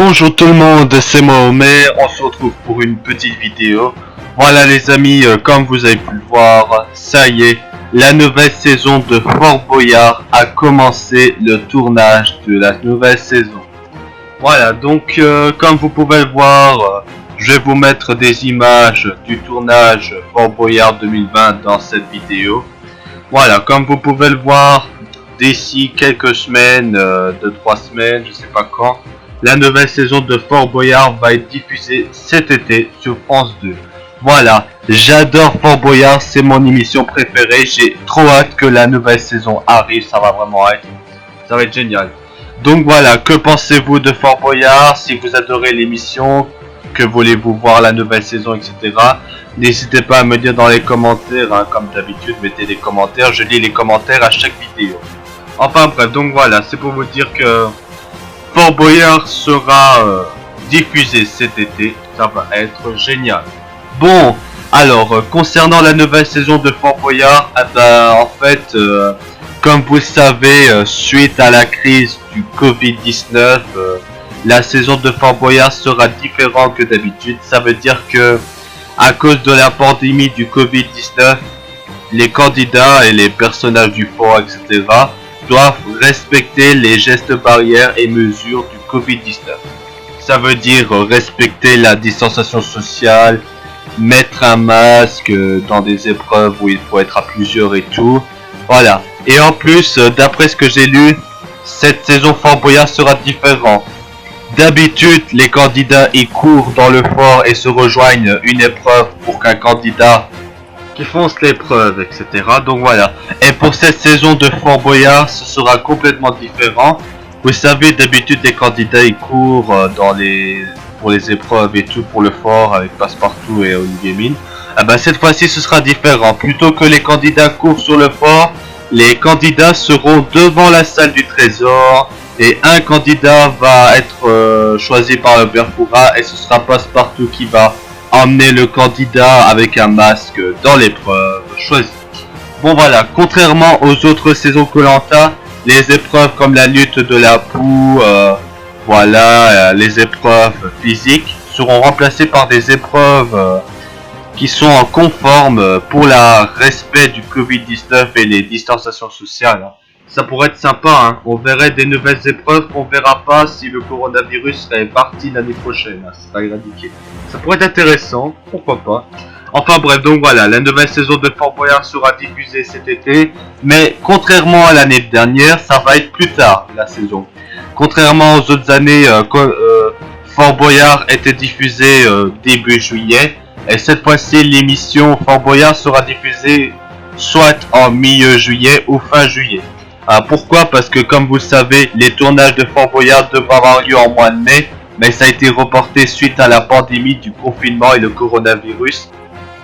Bonjour tout le monde, c'est Mohamed, on se retrouve pour une petite vidéo. Voilà les amis, comme vous avez pu le voir, ça y est, la nouvelle saison de Fort Boyard a commencé le tournage de la nouvelle saison. Voilà, donc comme vous pouvez le voir, je vais vous mettre des images du tournage Fort Boyard 2020 dans cette vidéo. Voilà, comme vous pouvez le voir, d'ici quelques semaines, 2-3 semaines, je sais pas quand, la nouvelle saison de Fort Boyard va être diffusée cet été sur France 2. Voilà, j'adore Fort Boyard, c'est mon émission préférée. J'ai trop hâte que la nouvelle saison arrive, ça va être génial. Donc voilà, que pensez-vous de Fort Boyard? Si vous adorez l'émission, que voulez-vous voir la nouvelle saison, etc. N'hésitez pas à me dire dans les commentaires, hein, comme d'habitude, mettez des commentaires, je lis les commentaires à chaque vidéo. Enfin bref, donc voilà, c'est pour vous dire que Fort Boyard sera diffusé cet été, ça va être génial. Bon, alors concernant la nouvelle saison de Fort Boyard, en fait, comme vous le savez, suite à la crise du Covid-19, la saison de Fort Boyard sera différente que d'habitude. Ça veut dire que à cause de la pandémie du Covid-19, les candidats et les personnages du fort, etc., doivent respecter les gestes barrières et mesures du Covid-19. Ça veut dire respecter la distanciation sociale, mettre un masque dans des épreuves où il faut être à plusieurs et tout. Voilà. Et en plus, d'après ce que j'ai lu, cette saison Fort Boyard sera différente. D'habitude, les candidats y courent dans le fort et se rejoignent une épreuve pour qu'un candidat qui fonce l'épreuve, etc. Donc voilà. Et pour cette saison de Fort Boyard, ce sera complètement différent. Vous savez, d'habitude, les candidats ils courent pour les épreuves et tout pour le fort avec Passepartout et Olivier Mine. Cette fois-ci, ce sera différent. Plutôt que les candidats courent sur le fort, les candidats seront devant la salle du trésor et un candidat va être choisi par le Berfoura et ce sera Passepartout qui va emmener le candidat avec un masque dans l'épreuve choisie. Bon voilà, contrairement aux autres saisons Koh-Lanta, les épreuves comme la lutte de la poux, les épreuves physiques seront remplacées par des épreuves qui sont en conforme pour le respect du Covid-19 et les distanciations sociales. Ça pourrait être sympa, hein. On verrait des nouvelles épreuves qu'on verra pas si le coronavirus serait parti l'année prochaine, hein. Ça serait éradiqué. Ça pourrait être intéressant, pourquoi pas. Enfin bref, donc voilà, la nouvelle saison de Fort Boyard sera diffusée cet été, mais contrairement à l'année dernière, ça va être plus tard la saison. Contrairement aux autres années, Fort Boyard était diffusé début juillet, et cette fois-ci l'émission Fort Boyard sera diffusée soit en milieu juillet ou fin juillet. Pourquoi? Parce que comme vous le savez, les tournages de Fort Boyard devraient avoir lieu en mois de mai, mais ça a été reporté suite à la pandémie du confinement et le coronavirus.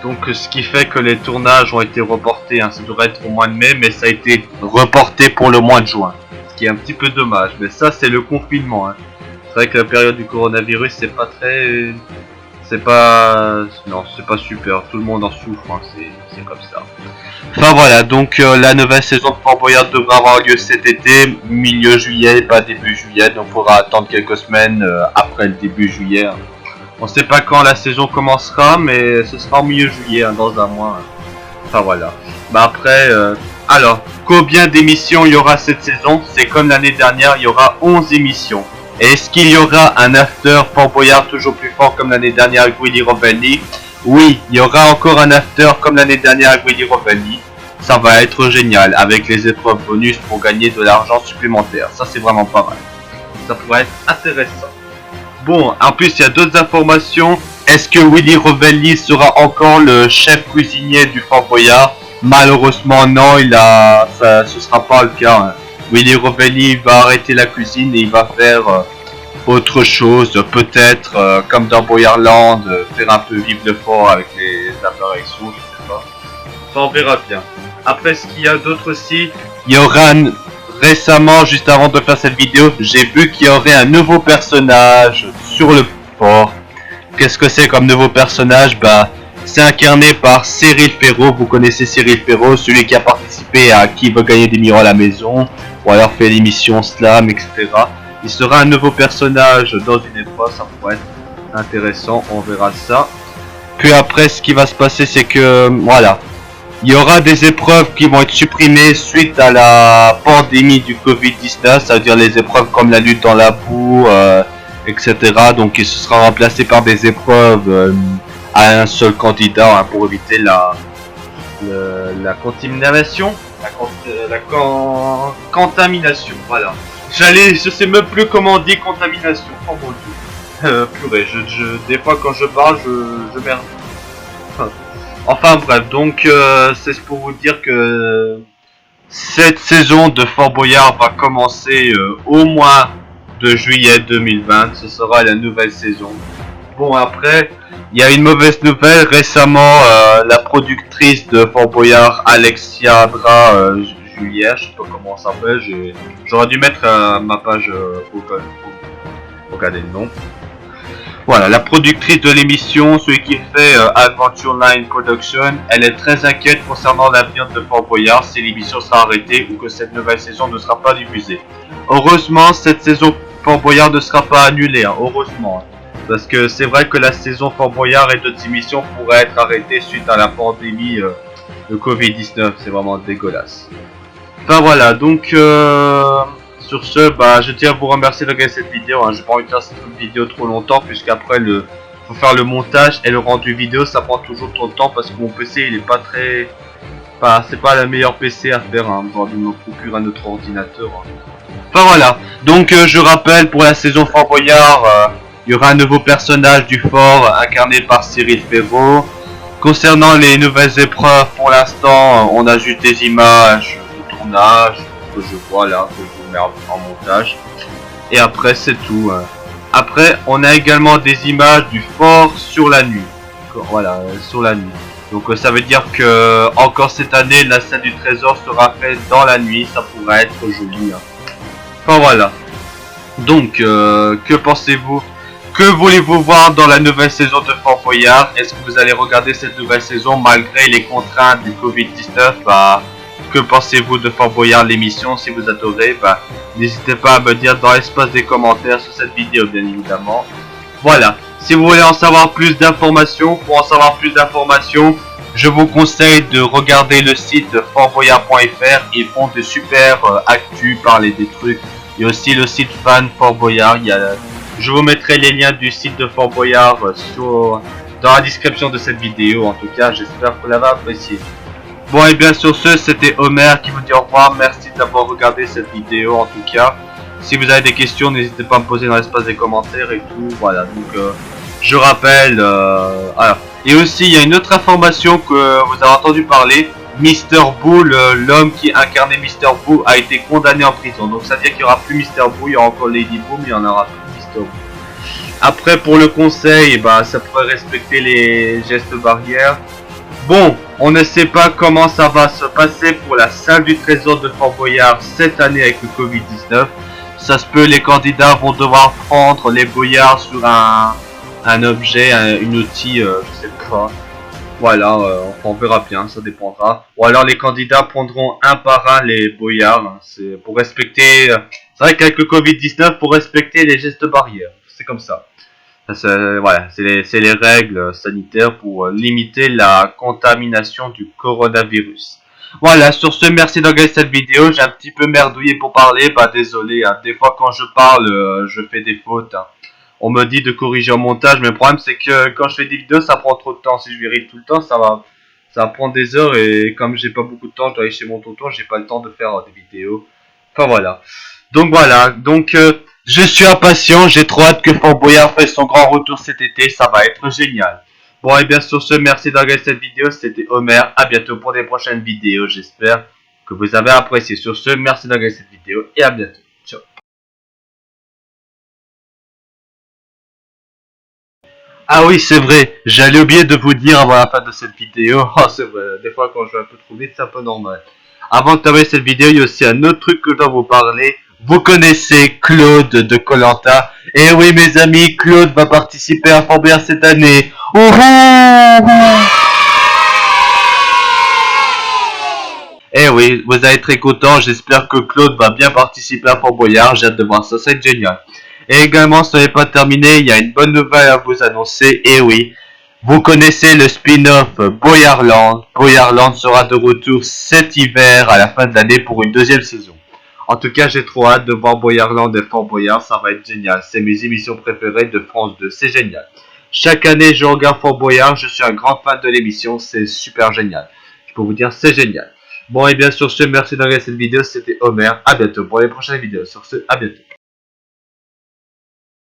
Donc ce qui fait que les tournages ont été reportés, hein. Ça devrait être au mois de mai, mais ça a été reporté pour le mois de juin. Ce qui est un petit peu dommage, mais ça c'est le confinement, hein. C'est vrai que la période du coronavirus c'est pas très... c'est pas super, tout le monde en souffre, hein. C'est comme ça. Enfin voilà, donc la nouvelle saison de Fort Boyard devra avoir lieu cet été, milieu juillet, pas début juillet, donc il faudra attendre quelques semaines après le début juillet. Hein. On sait pas quand la saison commencera, mais ce sera en milieu juillet, hein, dans un mois. Hein. Enfin voilà. Après, alors, combien d'émissions il y aura cette saison? C'est comme l'année dernière, il y aura 11 émissions. Et est-ce qu'il y aura un after Fort Boyard toujours plus fort comme l'année dernière avec Willy Rovelli? Oui, il y aura encore un after comme l'année dernière avec Willy Rovelli. Ça va être génial avec les épreuves bonus pour gagner de l'argent supplémentaire. Ça c'est vraiment pas mal. Ça pourrait être intéressant. Bon, en plus il y a d'autres informations. Est-ce que Willy Rovelli sera encore le chef cuisinier du Fort Boyard? Malheureusement non, ce sera pas le cas. Hein. Willy Rovelli va arrêter la cuisine et il va faire autre chose, peut-être comme dans Boyardland, faire un peu vivre le fort avec les apparitions, je sais pas. Enfin, on verra bien. Après, ce qu'il y a d'autre aussi, il y aura récemment, juste avant de faire cette vidéo, j'ai vu qu'il y aurait un nouveau personnage sur le fort. Qu'est-ce que c'est comme nouveau personnage? C'est incarné par Cyril Ferraud. Vous connaissez Cyril Ferraud, celui qui a participé à Qui veut gagner des millions à la maison, ou alors fait l'émission Slam, etc. il sera un nouveau personnage dans une épreuve, ça pourrait être intéressant, on verra ça. Puis après, ce qui va se passer, c'est que, voilà, il y aura des épreuves qui vont être supprimées suite à la pandémie du Covid-19, c'est-à-dire les épreuves comme la lutte dans la boue, etc. Donc, il se sera remplacé par des épreuves à un seul candidat, hein, pour éviter la contamination, contamination, voilà. Je sais même plus comment on dit contamination, oh mon dieu. Purée, des fois quand je parle, je merde. Enfin bref, donc c'est pour vous dire que cette saison de Fort Boyard va commencer au mois de juillet 2020, ce sera la nouvelle saison. Bon, après, il y a une mauvaise nouvelle. Récemment, la productrice de Fort Boyard, Alexia Juliet, je sais pas comment ça s'appelle, j'aurais dû mettre ma page pour regarder le nom. Voilà, la productrice de l'émission, celui qui fait Adventure Line Production, elle est très inquiète concernant l'avenir de Fort Boyard si l'émission sera arrêtée ou que cette nouvelle saison ne sera pas diffusée. Heureusement, cette saison Fort Boyard ne sera pas annulée, hein, heureusement. Parce que c'est vrai que la saison Fort Boyard et d'autres émissions pourraient être arrêtées suite à la pandémie de Covid-19. C'est vraiment dégueulasse. Enfin voilà, donc sur ce, je tiens à vous remercier de regarder cette vidéo. Hein. J'ai pas envie de faire cette vidéo trop longtemps puisqu'après faut faire le montage et le rendu vidéo, ça prend toujours trop de temps parce que mon PC il est pas très... c'est pas la meilleure PC à faire, hein. Bon, de me procurer un autre ordinateur. Hein. Enfin voilà, donc je rappelle pour la saison Fort Boyard... il y aura un nouveau personnage du fort incarné par Cyril Ferraud. Concernant les nouvelles épreuves, pour l'instant, on a juste des images de tournage que je vois là, que je vous mets en montage. Et après, c'est tout. Après, on a également des images du fort sur la nuit. Voilà, sur la nuit. Donc ça veut dire que encore cette année, la scène du trésor sera faite dans la nuit. Ça pourrait être joli. Hein. Enfin voilà. Donc, que pensez-vous? Que voulez-vous voir dans la nouvelle saison de Fort Boyard? Est-ce que vous allez regarder cette nouvelle saison malgré les contraintes du Covid-19? Que pensez-vous de Fort Boyard, l'émission? Si vous adorez, n'hésitez pas à me dire dans l'espace des commentaires sur cette vidéo, bien évidemment. Voilà. Si vous voulez en savoir plus d'informations, je vous conseille de regarder le site fortboyard.fr. Ils font de super actus, parler des trucs. Il y a aussi le site Fan Fort Boyard. Je vous mettrai les liens du site de Fort Boyard dans la description de cette vidéo. En tout cas, j'espère que vous l'avez apprécié. Bon, et bien sur ce, c'était Homer qui vous dit au revoir. Merci d'avoir regardé cette vidéo en tout cas. Si vous avez des questions, n'hésitez pas à me poser dans l'espace des commentaires et tout. Voilà, donc je rappelle. Alors. Et aussi, il y a une autre information que vous avez entendu parler. Mr. Boo, l'homme qui incarnait Mr. Boo, a été condamné en prison. Donc ça veut dire qu'il n'y aura plus Mr. Boo, il y aura encore Lady Boo, mais il y en aura plus. Après pour le conseil, ça pourrait respecter les gestes barrières. Bon, on ne sait pas comment ça va se passer pour la salle du trésor de Fort Boyard cette année avec le Covid-19. Ça se peut, les candidats vont devoir prendre les boyards sur un objet, un outil, je sais pas. Voilà, on verra bien, ça dépendra. Ou alors les candidats prendront un par un les boyards. Hein, c'est pour respecter... c'est vrai qu'avec le Covid-19, pour respecter les gestes barrières. C'est comme ça. Voilà, c'est les règles sanitaires pour limiter la contamination du coronavirus. Voilà, sur ce, merci de regarder cette vidéo. J'ai un petit peu merdouillé pour parler. Désolé, hein, des fois quand je parle, je fais des fautes. Hein. On me dit de corriger au montage, mais le problème c'est que quand je fais des vidéos, ça prend trop de temps. Si je vérifie tout le temps, ça va prendre des heures. Et comme j'ai pas beaucoup de temps, je dois aller chez mon tonton, j'ai pas le temps de faire des vidéos. Enfin voilà. Donc voilà, je suis impatient, j'ai trop hâte que Fort Boyard fasse son grand retour cet été, ça va être génial. Bon et bien sur ce, merci de regarder cette vidéo, c'était Homer, à bientôt pour des prochaines vidéos, j'espère que vous avez apprécié. Sur ce, merci de regarder cette vidéo et à bientôt. Ciao. Ah oui, c'est vrai, j'allais oublier de vous dire avant la fin de cette vidéo. Oh, c'est vrai, des fois quand je vais un peu trop vite, c'est un peu normal. Avant de terminer cette vidéo, il y a aussi un autre truc que je dois vous parler. Vous connaissez Claude de Koh-Lanta. Et oui, mes amis, Claude va participer à Fort Boyard cette année. Eh oui, vous allez être très content. J'espère que Claude va bien participer à Fort Boyard. J'ai hâte de voir ça, ça va être génial. Et également, ce n'est pas terminé, il y a une bonne nouvelle à vous annoncer. Eh oui, vous connaissez le spin-off Boyarland. Boyarland sera de retour cet hiver à la fin de l'année pour une deuxième saison. En tout cas, j'ai trop hâte de voir Boyarland et Fort Boyard, ça va être génial. C'est mes émissions préférées de France 2, c'est génial. Chaque année, je regarde Fort Boyard, je suis un grand fan de l'émission, c'est super génial. Je peux vous dire, c'est génial. Bon, et bien sur ce, merci d'avoir regardé cette vidéo, c'était Homer. À bientôt pour les prochaines vidéos. Sur ce, à bientôt.